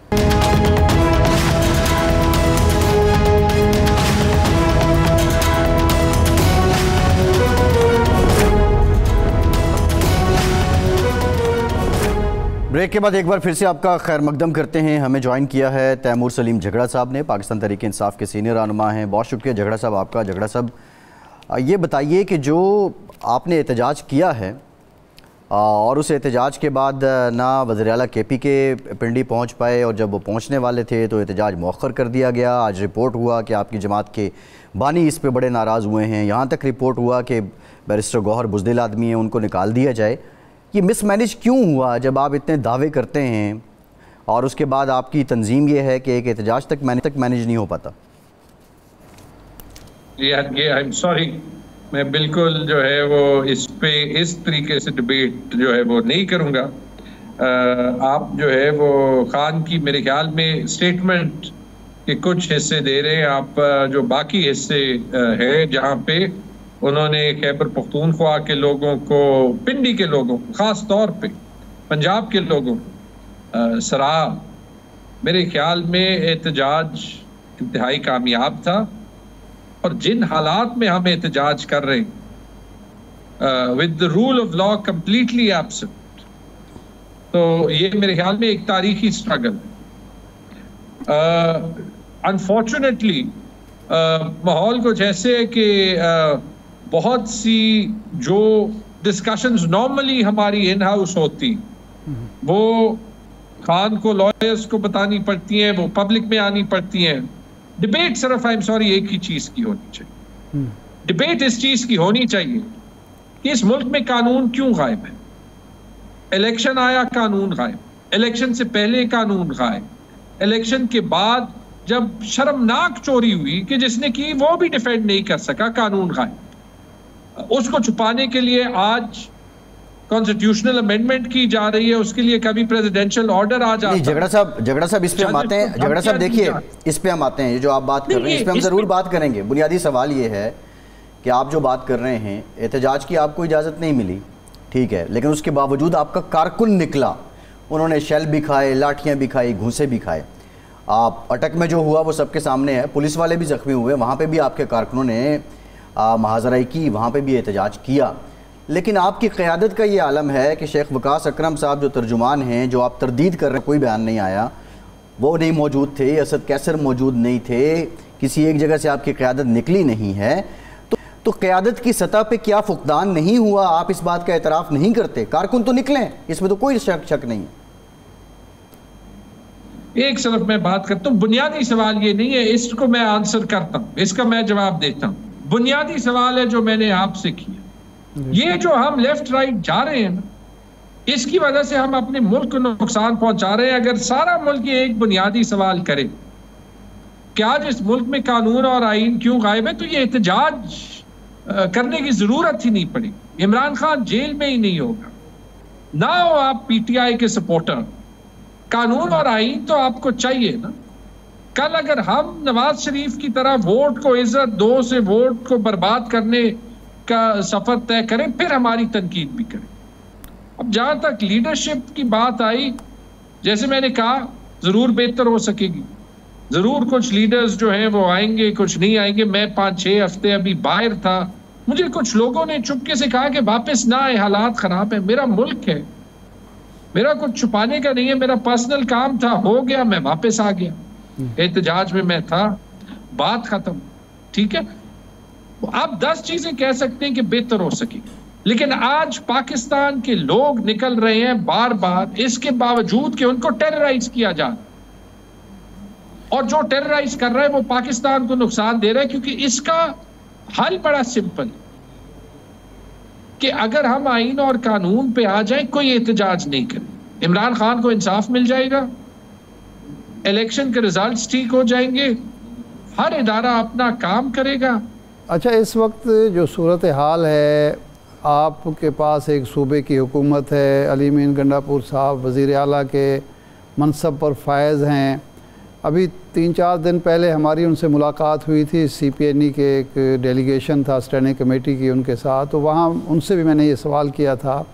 ब्रेक के बाद एक बार फिर से आपका खैर मकदम करते हैं। हमें ज्वाइन किया है तैमूर सलीम झगड़ा साहब ने, पाकिस्तान तहरीक इंसाफ के सीनियर रहनुमा हैं। बहुत शुक्रिया झगड़ा साहब आपका। झगड़ा साहब, ये बताइए कि जो आपने एहतजाज किया है और उस एहतजाज के बाद ना वज़ीर आला KP के पिंडी पहुंच पाए, और जब वो पहुंचने वाले थे तो एहतजाज मौखर कर दिया गया। आज रिपोर्ट हुआ कि आपकी जमात के बानी इस पे बड़े नाराज़ हुए हैं। यहाँ तक रिपोर्ट हुआ कि बैरिस्टर गौहर बुज़दिल आदमी हैं, उनको निकाल दिया जाए। ये मिसमैनेज क्यों हुआ जब आप इतने दावे करते हैं और उसके बाद आपकी तंजीम ये है कि एक एहतजाज तक मैनेज नहीं हो पाता? ये आई एम सॉरी, मैं बिल्कुल जो है वो इस पे इस तरीके से डिबेट जो है वो नहीं करूँगा। आप जो है वो खान की मेरे ख्याल में स्टेटमेंट के कुछ हिस्से दे रहे हैं आप, जो बाकी हिस्से हैं जहाँ पे उन्होंने खैबर पख्तूनख्वा के लोगों को, पिंडी के लोगों को, ख़ास तौर पे पंजाब के लोगों को सराहा। मेरे ख्याल में एहतजाज इंतहाई कामयाब था, और जिन हालात में हम एहतजाज कर रहे हैं with the rule of law completely absent, तो ये मेरे ख्याल में एक तारीखी स्ट्रगल है। अनफॉर्चुनेटली माहौल कुछ ऐसे है कि बहुत सी जो डिस्कशंस नॉर्मली हमारी इन हाउस होती वो खान को, लॉयर्स को बतानी पड़ती हैं, वो पब्लिक में आनी पड़ती हैं। डिबेट सिर्फ आई एम सॉरी एक ही चीज की होनी चाहिए। डिबेट इस चीज की होनी चाहिए कि इस मुल्क में कानून क्यों गायब है। इलेक्शन आया, कानून गायब। इलेक्शन से पहले कानून गायब। इलेक्शन के बाद जब शर्मनाक चोरी हुई कि जिसने की वो भी डिफेंड नहीं कर सका, कानून गायब। उसको छुपाने के लिए आज कॉन्स्टिट्यूशनल अमेंडमेंट की जा रही है, उसके लिए कभी प्रेसिडेंशियल ऑर्डर आ जाता है। झगड़ा साहब इस पे हम आते हैं। झगड़ा साहब देखिए, इस पे हम आते हैं। ये जो आप बात कर रहे हैं इस पे हम ज़रूर बात करेंगे। बुनियादी सवाल ये है कि आप जो बात कर रहे हैं, एहतजाज की आपको इजाज़त नहीं मिली, ठीक है, लेकिन उसके बावजूद आपका कारकुन निकला, उन्होंने शेल भी खाए, लाठियाँ भी खाई, घूंसे भी खाए। आप अटक में जो हुआ वो सबके सामने है, पुलिस वाले भी ज़ख्मी हुए, वहाँ पर भी आपके कारकुनों ने महाजराई की, वहाँ पर भी एहतजाज किया। लेकिन आपकी क़यादत का ये आलम है कि शेख वकास अकरम साहब जो तर्जुमान हैं, जो आप तरदीद कर रहे हैं, कोई बयान नहीं आया, वो नहीं मौजूद थे, असद कैसर मौजूद नहीं थे, किसी एक जगह से आपकी क़यादत निकली नहीं है, तो क़यादत की सतह पे क्या फुकदान नहीं हुआ? आप इस बात का एतराफ़ नहीं करते? कारकुन तो निकले, इसमें तो कोई शक नहीं है। एक सिर्फ मैं बात करता हूँ, बुनियादी सवाल ये नहीं है, इसको मैं आंसर करता हूँ, इसका मैं जवाब देता हूँ। बुनियादी सवाल है जो मैंने आपसे किया, ये जो हम लेफ्ट राइट जा रहे हैं ना, इसकी वजह से हम अपने मुल्क को नुकसान पहुंचा रहे हैं। अगर सारा मुल्क ये एक बुनियादी सवाल करे कि आज इस मुल्क में कानून और आईन क्यों गायब है, तो ये एहतजाज करने की जरूरत ही नहीं पड़ी। इमरान खान जेल में ही नहीं होगा ना, हो आप पीटीआई के सपोर्टर, कानून और आईन तो आपको चाहिए ना। कल अगर हम नवाज शरीफ की तरह वोट को इज्जत दो से वोट को बर्बाद करने का सफर तय करें, फिर हमारी तनकीद भी करें। अब जहां तक लीडरशिप की बात आई, जैसे मैंने कहा, जरूर बेहतर हो सकेगी, जरूर कुछ लीडर्स जो हैं वो आएंगे, कुछ नहीं आएंगे। मैं 5-6 हफ्ते अभी बाहर था, मुझे कुछ लोगों ने चुपके से कहा कि वापस ना आए, हालात खराब है। मेरा मुल्क है, मेरा कुछ छुपाने का नहीं है, मेरा पर्सनल काम था, हो गया, मैं वापस आ गया। एहतजाज में मैं था, बात खत्म, ठीक है। आप 10 चीजें कह सकते हैं कि बेहतर हो सके, लेकिन आज पाकिस्तान के लोग निकल रहे हैं बार बार, इसके बावजूद कि उनको टेरराइज किया जा रहा है, और जो टेरराइज कर रहा है वो पाकिस्तान को नुकसान दे रहा है। क्योंकि इसका हल बड़ा सिंपल कि अगर हम आईन और कानून पे आ जाए, कोई एहतजाज नहीं करे, इमरान खान को इंसाफ मिल जाएगा, इलेक्शन के रिजल्ट्स ठीक हो जाएंगे, हर इदारा अपना काम करेगा। अच्छा, इस वक्त जो सूरत हाल है, आपके पास एक सूबे की हुकूमत है, अली मीन गंडापुर साहब वज़ीर आला के मनसब पर फायज़ हैं। अभी 3-4 दिन पहले हमारी उनसे मुलाकात हुई थी, CPNE के एक डेलीगेशन था स्टैंडिंग कमेटी की उनके साथ, तो वहाँ उनसे भी मैंने ये सवाल किया था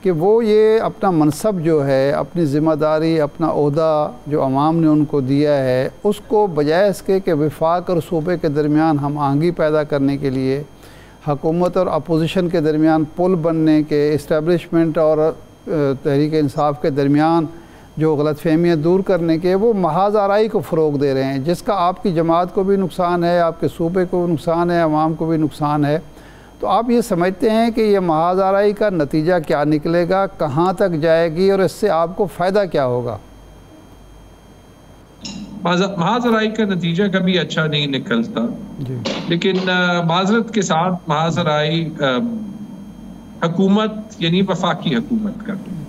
कि वो ये अपना मनसब जो है, अपनी ज़िम्मेदारी, अपना ओहदा जो अवाम ने उनको दिया है, उसको बजाय इसके कि वफाक और सूबे के दरमियान हम आहंगी पैदा करने के लिए, हुकूमत और अपोजिशन के दरमियान पुल बनने के, इस्टेब्लिशमेंट और तहरीक इंसाफ के दरमियान जो गलतफहमियाँ दूर करने के, वो महाज आराई को फ़रोग़ दे रहे हैं, जिसका आपकी जमात को भी नुकसान है, आपके सूबे को नुकसान है, अवाम को भी नुकसान है। तो आप ये समझते हैं कि ये महाज आराई का नतीजा क्या निकलेगा, कहाँ तक जाएगी और इससे आपको फ़ायदा क्या होगा? महाज आराई का नतीजा कभी अच्छा नहीं निकलता जी। लेकिन माजरत के साथ महाज आराई हुकूमत यानी वफाकी हुकूमत कर रही है।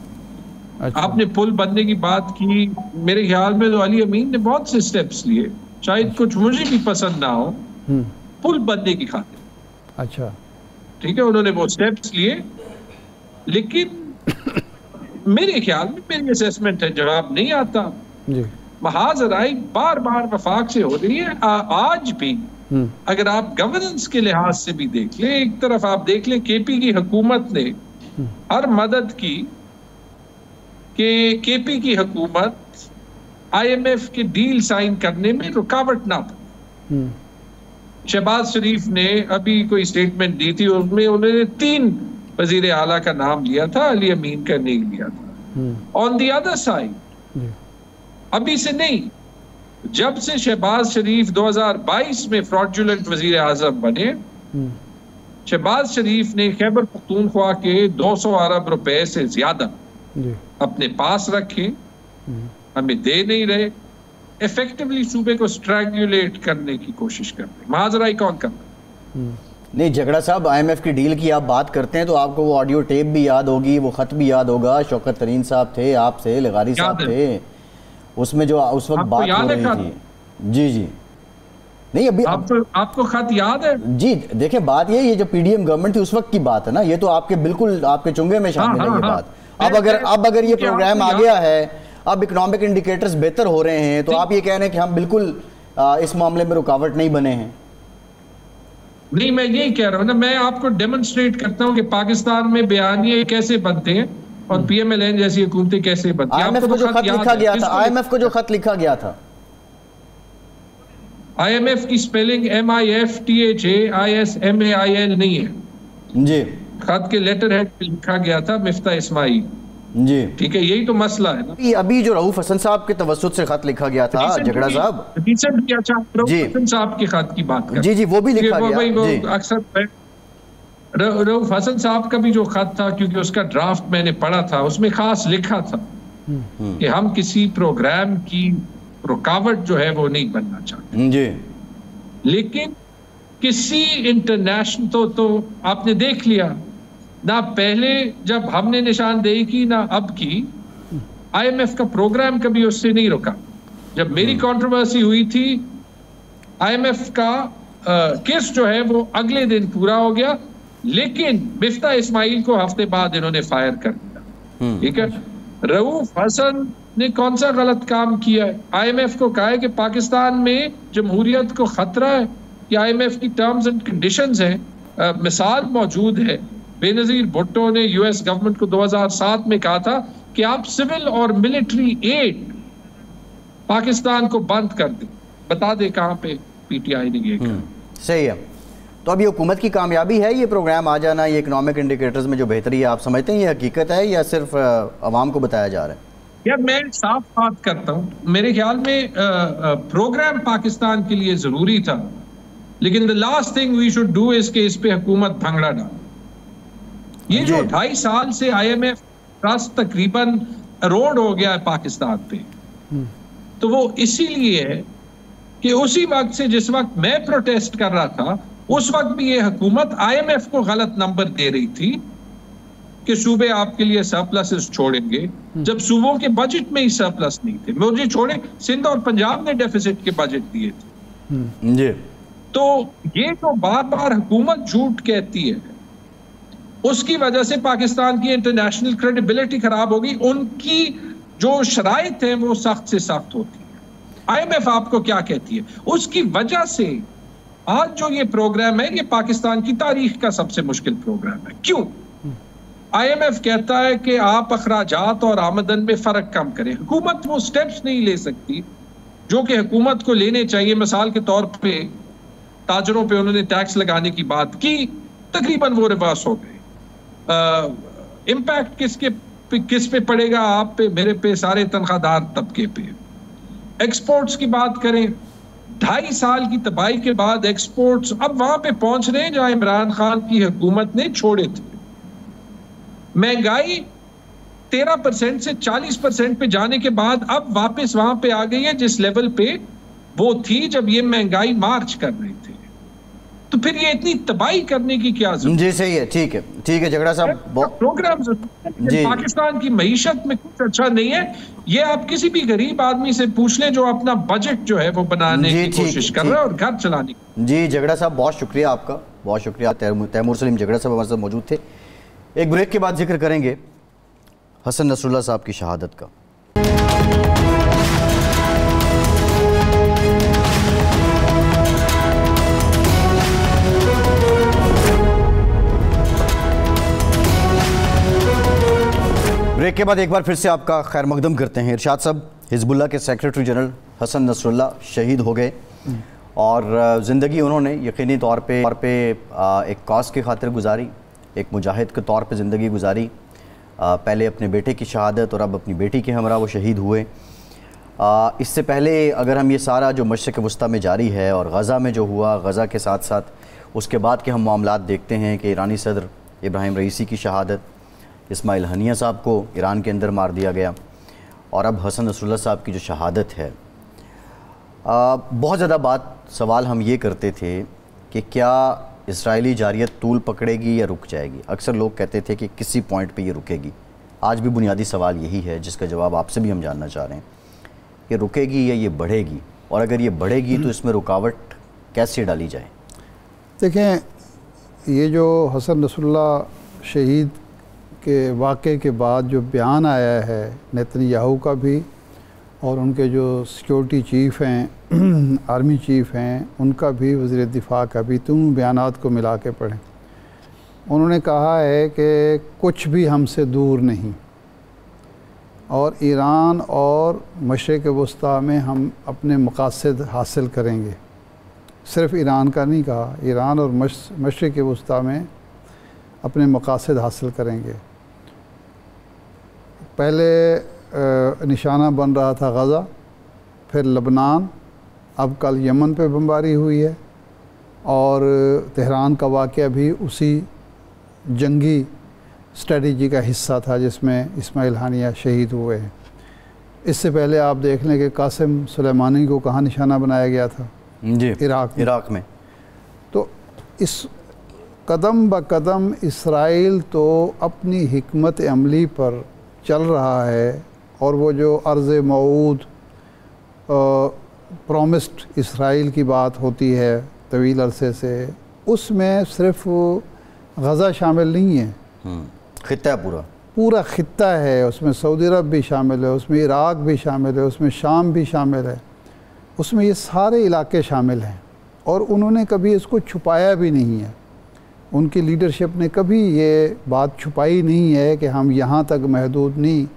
अच्छा। आपने पुल बनने की बात की, मेरे ख्याल में तो अली अमीन ने बहुत से स्टेप्स लिए, शायद कुछ मुझे भी पसंद ना हो, पुल बनने की खातिर। अच्छा, ठीक है, उन्होंने वो स्टेप्स लिए, लेकिन मेरे ख्याल में, मेरी असेसमेंट है, जवाब नहीं आता जी। महाज आराई बार बार वफाक से हो रही है। आज भी अगर आप गवर्नेंस के लिहाज से भी देख लें, एक तरफ आप देख लें KP की हुकूमत ने हर मदद की कि KP की हुकूमत IMF के डील साइन करने में रुकावट ना पड़े। शहबाज शरीफ ने अभी कोई स्टेटमेंट दी थी, उसमें उन्होंने 3 वजीर आला का नाम लिया था, अली अमीन का नहीं लिया था। ऑन दी अदर साइड, अभी से नहीं, जब से शहबाज शरीफ 2022 में फ्रॉडुलेंट वजीर आजम बने, शहबाज शरीफ ने खैबर पख्तूनख्वा के 200 अरब रुपए से ज्यादा अपने पास रखे, हमें दे नहीं रहे, इफेक्टिवली सूबे को स्ट्रैंगुलेट करने की कोशिश कर रहे। महाज आराई कौन कर रहा है? नहीं, झगड़ा साहब, IMF की डील की आप बात करते हैं तो आपको वो ऑडियो टेप भी याद होगी, वो खत भी याद होगा, शौकत तरीन साहब थे, आपसे लगारी साहब थे, उसमें जो उस वक्त बात हो रही थी। जी जी, नहीं अभी आपको खत याद है? जी देखिए, बात ये जो PDM गवर्नमेंट थी उस वक्त की बात है ना, ये तो आपके बिल्कुल आपके चुंगे में शामिल है ये बात। अब अगर ये प्रोग्राम आ गया है, अब इकोनॉमिक इंडिकेटर्स बेहतर हो रहे हैं, तो आप ये कह रहे हैं कि हम बिल्कुल इस मामले में रुकावट नहीं बने हैं? नहीं, मैं यही कह रहा हूँ ना, मैं आपको डेमोन्स्ट्रेट करता हूँ कि पाकिस्तान में बयानिए कैसे बनते हैं और PMLN जैसी हुकूमतें कैसे बनती हैं। IMF को जो खत लिखा गया था, IMF को जो खत लिखा गया था, IMF की स्पेलिंग MIFTHAISMAIL नहीं है जी। खत के लेटर हेड पे लिखा गया था मिफ्ता इस्माइल जी, ठीक है, यही तो मसला है ना। अभी जो रऊफ हसन साहब के तवस्सुत से खत लिखा गया था झगड़ा साहब, रिसेंट अच्छा रऊफ हसन साहब के खत की बात कर, जी वो भी लिखा गया। अक्सर रऊफ हसन साहब का भी जो खत था, क्योंकि उसका ड्राफ्ट मैंने पढ़ा था, उसमें खास लिखा था कि हम किसी प्रोग्राम की रुकावट जो है वो नहीं बनना चाहते जी। लेकिन किसी इंटरनेशनल तो आपने देख लिया ना, पहले जब हमने निशानदेही की ना अब की, आईएमएफ का प्रोग्राम कभी उससे नहीं रुका। जब मेरी कंट्रोवर्सी हुई थी, आईएमएफ का केस जो है वो अगले दिन पूरा हो गया, लेकिन मिफ्ता इस्माइल को हफ्ते बाद इन्होंने फायर कर दिया। ठीक है, रऊफ हसन ने कौन सा गलत काम किया है? आईएमएफ को कहा है कि पाकिस्तान में जमहूरियत को खतरा है, कि आईएमएफ की टर्म्स एंड कंडीशंस हैं। मिसाल मौजूद है, बेनजीर भुट्टो ने यूएस गवर्नमेंट को 2007 में कहा था कि आप सिविल और मिलिट्री एड पाकिस्तान को बंद कर दें। बता दे कहां पे पीटीआई ने ये कहा। सही है। तो अब ये हुकूमत की कामयाबी है ये प्रोग्राम आ जाना, ये इकोनॉमिक इंडिकेटर्स में जो बेहतरी है, आप समझते हैं ये हकीकत है या सिर्फ आवाम को बताया जा रहा है? यार मैं साफ बात करता हूं, मेरे ख्याल में प्रोग्राम पाकिस्तान के लिए जरूरी था, लेकिन the last thing we should do is के इस पे हुकूमत भंगड़ा डाले। ये जो 2.5 साल से आईएमएफ ट्रस्ट तकरीबन अरोड हो गया है पाकिस्तान पे, तो वो इसीलिए है कि उसी वक्त से जिस वक्त मैं प्रोटेस्ट कर रहा था, उस वक्त भी ये हुकूमत आईएमएफ को गलत नंबर दे रही थी कि सूबे आपके लिए सरप्लसेस छोड़ेंगे, जब सूबों के बजट में ही सरप्लस नहीं थे। मुझे छोड़े, सिंध और पंजाब ने डेफिसिट के बजट दिए थे जी। तो ये जो बार बार हुकूमत झूठ कहती है, उसकी वजह से पाकिस्तान की इंटरनेशनल क्रेडिबिलिटी खराब होगी। उनकी जो शराइत है वो सख्त से सख्त होती है। आईएमएफ आपको क्या कहती है, उसकी वजह से आज जो ये प्रोग्राम है, ये पाकिस्तान की तारीख का सबसे मुश्किल प्रोग्राम है। क्यों? आईएमएफ कहता है कि आप अखराजात और आमदन में फर्क कम करें। हुकूमत वो स्टेप्स नहीं ले सकती जो कि हुकूमत को लेने चाहिए। मिसाल के तौर पे ताजरों पे उन्होंने टैक्स लगाने की बात की, तकरीबन वो रिवर्स हो गए। इम्पैक्ट किस पे पड़ेगा? आप पे, मेरे पे, सारे तनख्वाहदार तबके पे। एक्सपोर्ट्स की बात करें, 2.5 साल की तबाही के बाद एक्सपोर्ट्स अब वहां पे पहुंच रहे हैं जहां इमरान खान की हुकूमत ने छोड़े थे। महंगाई 13% से 40% पे जाने के बाद अब वापस वहां पे आ गई है जिस लेवल पे वो थी जब ये महंगाई मार्च कर रहे थे। तो फिर ये इतनी तबाही करने की क्या जरूरत? जी सही है, ठीक है झगड़ा साहब। प्रोग्राम पाकिस्तान की मईशत में कुछ अच्छा नहीं है। ये आप किसी भी गरीब आदमी से पूछ लें जो अपना बजट जो है वो बनाने की कोशिश कर रहा है और घर चलाने की। जी झगड़ा साहब, बहुत शुक्रिया आपका, बहुत शुक्रिया। तैमूर सलीम झगड़ा साहब हमारे साथ मौजूद थे। एक ब्रेक के बाद जिक्र करेंगे हसन नसरुल्लाह साहब की शहादत का। ब्रेक के बाद एक बार फिर से आपका खैर मकदम करते हैं। इरशाद साहब, हिजबुल्लाह के सेक्रेटरी जनरल हसन नसरुल्लाह शहीद हो गए और ज़िंदगी उन्होंने यकीनी तौर पे एक कॉज की खातिर गुजारी, एक मुजाहिद के तौर पे ज़िंदगी गुजारी। पहले अपने बेटे की शहादत और अब अपनी बेटी के हमरा वो शहीद हुए। इससे पहले अगर हम ये सारा जो मशरिक़ वस्ता में जारी है और गज़ा में जो हुआ, गज़ा के साथ साथ उसके बाद के हम मामलात देखते हैं कि ईरानी सदर इब्राहिम रईसी की शहादत, इस्माइल हनिया साहब को ईरान के अंदर मार दिया गया और अब हसन नसरुल्लाह साहब की जो शहादत है। बहुत ज़्यादा सवाल हम ये करते थे कि क्या इस्राएली जारियत तूल पकड़ेगी या रुक जाएगी। अक्सर लोग कहते थे कि किसी पॉइंट पे ये रुकेगी। आज भी बुनियादी सवाल यही है जिसका जवाब आपसे भी हम जानना चाह रहे हैं कि रुकेगी या ये बढ़ेगी, और अगर ये बढ़ेगी तो इसमें रुकावट कैसे डाली जाए। देखें, ये जो हसन नसरुल्लाह शहीद के वाक़े के बाद जो बयान आया है नेतन्याहू का भी और उनके जो सिक्योरिटी चीफ़ हैं, आर्मी चीफ़ हैं, उनका भी, वज़ीर दिफा का भी, तुम बयानात को मिला के पढ़ें। उन्होंने कहा है कि कुछ भी हमसे दूर नहीं और ईरान और मशरिक़ वस्ता में हम अपने मकासद हासिल करेंगे। सिर्फ़ ईरान का नहीं कहा, ईरान और मशरिक़ वस्ता में अपने मकासद हासिल करेंगे। पहले निशाना बन रहा था गज़ा, फिर लबनान, अब कल यमन पे बमबारी हुई है और तेहरान का वाक़या भी उसी जंगी स्ट्रेटजी का हिस्सा था जिसमें इस्माइल हानिया शहीद हुए हैं। इससे पहले आप देख लें कि कासिम सुलेमानी को कहाँ निशाना बनाया गया था, जी, इराक में। तो इस कदम ब कदम इसराइल तो अपनी हिकमत अमली पर चल रहा है, और वो जो अर्ज़ मऊद प्रॉमिस्ड इसराइल की बात होती है तवील अरसे से, उसमें सिर्फ गज़ा शामिल नहीं है, खित्ता पूरा खित्ता है, उसमें सऊदी अरब भी शामिल है, उसमें इराक भी शामिल है, उसमें शाम भी शामिल है, उसमें ये सारे इलाके शामिल हैं। और उन्होंने कभी इसको छुपाया भी नहीं है, उनकी लीडरशिप ने कभी ये बात छुपाई नहीं है कि हम यहाँ तक महदूद नहीं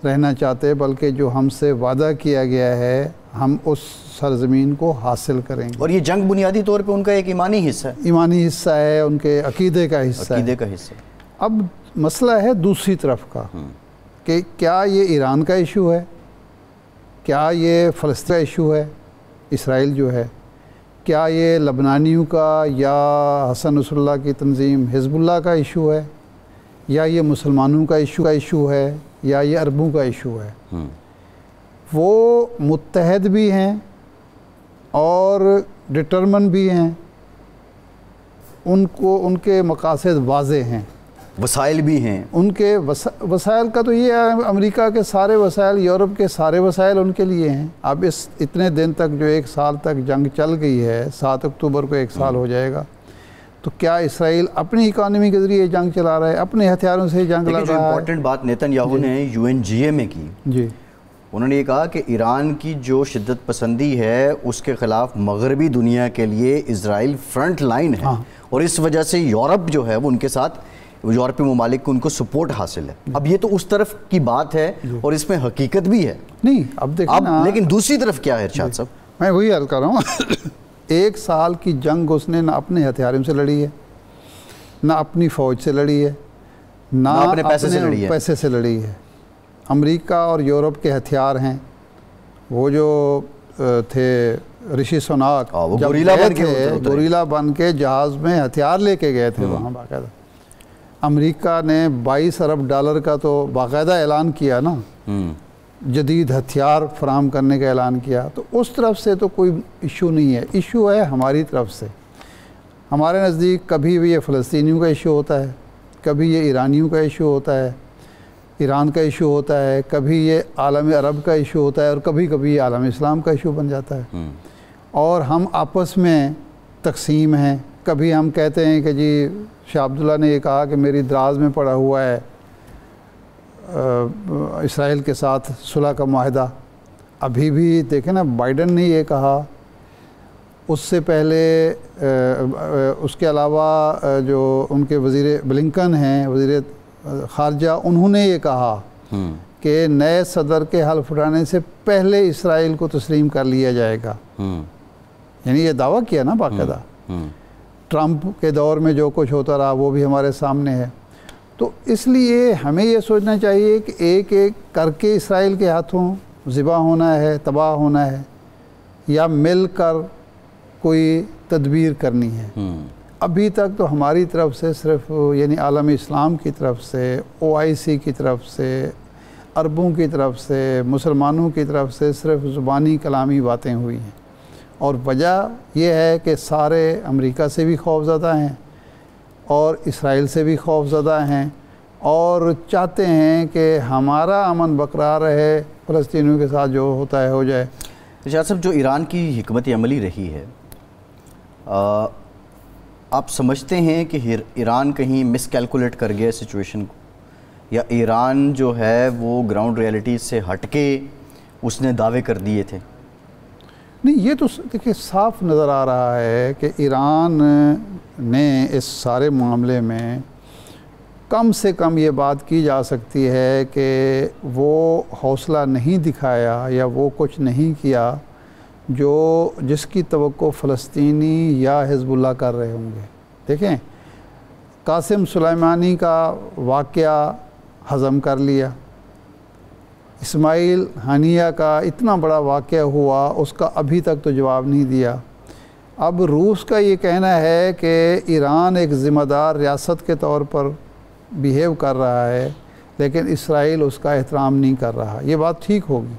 रहना चाहते, बल्कि जो हमसे वादा किया गया है हम उस सरज़मीन को हासिल करेंगे। और ये जंग बुनियादी तौर पे उनका एक ईमानी हिस्सा है, ईमानी हिस्सा है, उनके अकीदे का हिस्सा है। अब मसला है दूसरी तरफ का कि क्या ये ईरान का इशू है, क्या ये फ़लस्तीन का इशू है, इसराइल जो है, क्या ये लबनानियों का या हसन नसरुल्लाह की तंजीम हिज़्बुल्लाह का इशू है, या ये मुसलमानों का इशू है, या ये अरबों का इशू है। वो मुत्तहद भी हैं और डिटरमन भी हैं, उनको उनके मकासद वाज़े हैं, वसाइल भी हैं उनके। वसाइल का तो ये है, अमेरिका के सारे वसाइल, यूरोप के सारे वसाइल उनके लिए हैं। अब इस इतने दिन तक जो 1 साल तक जंग चल गई है, 7 अक्टूबर को 1 साल हो जाएगा, तो क्या इसराइल अपनी इकानमी के ज़रिए जंग चला रहा है, अपने हथियारों से जंग लड़ रहा है? इम्पोर्टेंट बात नेतन्याहू ने UNGA में की जी, उन्होंने ये कहा कि ईरान की जो शिद्दत पसंदी है उसके ख़िलाफ़ मगरबी दुनिया के लिए इजराइल फ्रंट लाइन है। हाँ। और इस वजह से यूरोप जो है वो उनके साथ, यूरोपीय ममालिक को उनको सपोर्ट हासिल है। अब ये तो उस तरफ की बात है और इसमें हकीकत भी है। नहीं, अब देखिए ना, लेकिन दूसरी तरफ क्या है इरशाद साहब? मैं वही अर्ज़ कर रहा हूँ 1 साल की जंग उसने ना अपने हथियारों से लड़ी है, ना अपनी फ़ौज से लड़ी है, ना अपने पैसे से लड़ी है। अमेरिका और यूरोप के हथियार हैं, वो जो थे ऋषि सुनाक गोरीला बन के जहाज़ में हथियार लेके गए थे वहाँ बाकायदा। अमेरिका ने 22 अरब डॉलर का तो बाकायदा ऐलान किया ना, जदीद हथियार फराम करने का ऐलान किया। तो उस तरफ से तो कोई इशू नहीं है, इशू है हमारी तरफ से। हमारे नज़दीक कभी भी ये फ़लस्तीनियों का इशू होता है, कभी ये ईरानियों का इशू होता है, ईरान का इशू होता है, कभी ये आलम अरब का इशू होता है, और कभी कभी ये आलम इस्लाम का इशू बन जाता है। और हम आपस में तकसीम हैं। कभी हम कहते हैं कि जी शाह अब्दुल्ला ने ये कहा कि मेरी दराज में पड़ा हुआ है इसराइल के साथ सुलह का मुआहदा। अभी भी देखें ना, बाइडन ने ये कहा, उससे पहले उसके अलावा जो उनके वज़ीर ब्लिंकन हैं, वज़ीर ख़ारजा, उन्होंने ये कहा कि नए सदर के हल्फ उठाने से पहले इसराइल को तस्लीम कर लिया जाएगा। यानी ये दावा किया ना बाकायदा। ट्रंप के दौर में जो कुछ होता रहा वो भी हमारे सामने है। तो इसलिए हमें ये सोचना चाहिए कि एक एक करके इसराइल के हाथों ज़िबा होना है, तबाह होना है, या मिल कर कोई तदबीर करनी है। अभी तक तो हमारी तरफ से सिर्फ, यानी आलम इस्लाम की तरफ से, OIC की तरफ से, अरबों की तरफ से, मुसलमानों की तरफ से सिर्फ ज़ुबानी कलामी बातें हुई हैं। और वजह यह है कि सारे अमेरिका से भी खौफज़दा हैं और इसराइल से भी खौफज़दा हैं, और चाहते हैं कि हमारा अमन बरकरार रहे, फ़लस्तीनियों के साथ जो होता है हो जाए। इरशाद साहब, जो ईरान की हिकमत अमली रही है, आप समझते हैं कि ईरान कहीं मिसकैलकुलेट कर गया सिचुएशन को, या ईरान जो है वो ग्राउंड रियलिटी से हटके उसने दावे कर दिए थे? नहीं, ये तो देखिए साफ नज़र आ रहा है कि ईरान ने इस सारे मामले में कम से कम ये बात की जा सकती है कि वो हौसला नहीं दिखाया या वो कुछ नहीं किया जो जिसकी तवक्को फ़लस्तीनी या हिज़्बुल्लाह कर रहे होंगे। देखें, कासिम सुलेमानी का वाक़या हज़म कर लिया, इस्माइल हानिया का इतना बड़ा वाक़या हुआ, उसका अभी तक तो जवाब नहीं दिया। अब रूस का ये कहना है कि ईरान एक ज़िम्मेदार रियासत के तौर पर बिहेव कर रहा है, लेकिन इसराइल उसका एहतराम नहीं कर रहा। ये बात ठीक होगी,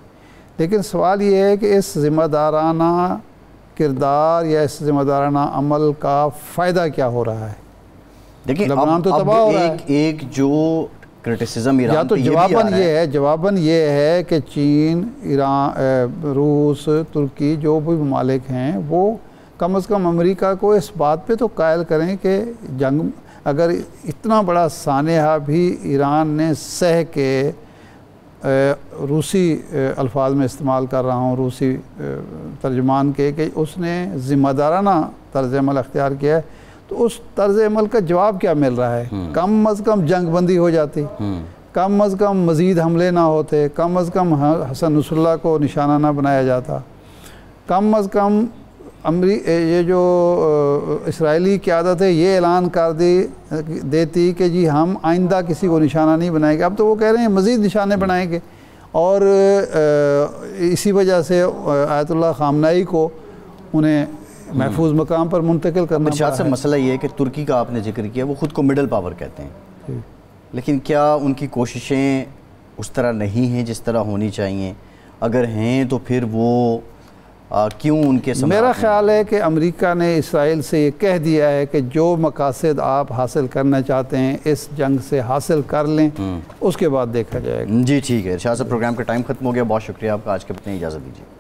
लेकिन सवाल ये है कि इस ज़िम्मेदाराना किरदार या इस ज़िम्मेदाराना अमल का फ़ायदा क्या हो रहा है? देखिए लबनान तो तबाह हो रहा है। एक जो क्रिटिसिज्म ईरान या तो जवाबन ये है कि चीन, ईरान, रूस, तुर्की जो भी ममालिक हैं वो कम अज़ कम अमेरिका को इस बात पे तो कायल करें कि जंग अगर इतना बड़ा सानेहा भी ईरान ने सह के, रूसी अल्फाज में इस्तेमाल कर रहा हूँ, रूसी तर्जमान के, कि उसने ज़िम्मेदाराना तर्ज़ अमल अख्तियार किया है, तो उस तर्ज़ अमल का जवाब क्या मिल रहा है? कम अज़ कम जंग बंदी हो जाती, कम अज़ कम मज़ीद हमले ना होते, कम अज़ कम हसन नसरुल्लाह को निशाना ना बनाया जाता, कम अज़ कम ये जो इसराइली क़यादत है ये ऐलान कर देती कि जी हम आइंदा किसी को निशाना नहीं बनाएंगे। अब तो वो कह रहे हैं मज़ीद निशाने बनाएंगे, और इसी वजह से आयतुल्लाह ख़ामनेई को उन्हें महफूज मकाम पर मुंतकिल करना पड़ा है। मसला ये है कि तुर्की का आपने जिक्र किया, वो ख़ुद को मिडल पावर कहते हैं, लेकिन क्या उनकी कोशिशें उस तरह नहीं हैं जिस तरह होनी चाहिए? अगर हैं तो फिर वो क्यों उनके मेरा ख्याल है कि अमेरिका ने इसराइल से ये कह दिया है कि जो मकासद आप हासिल करना चाहते हैं इस जंग से हासिल कर लें, उसके बाद देखा जाएगा। जी ठीक है इरशाद साहब, प्रोग्राम का टाइम ख़त्म हो गया, बहुत शुक्रिया आपका, आज के अपने इजाज़त दीजिए।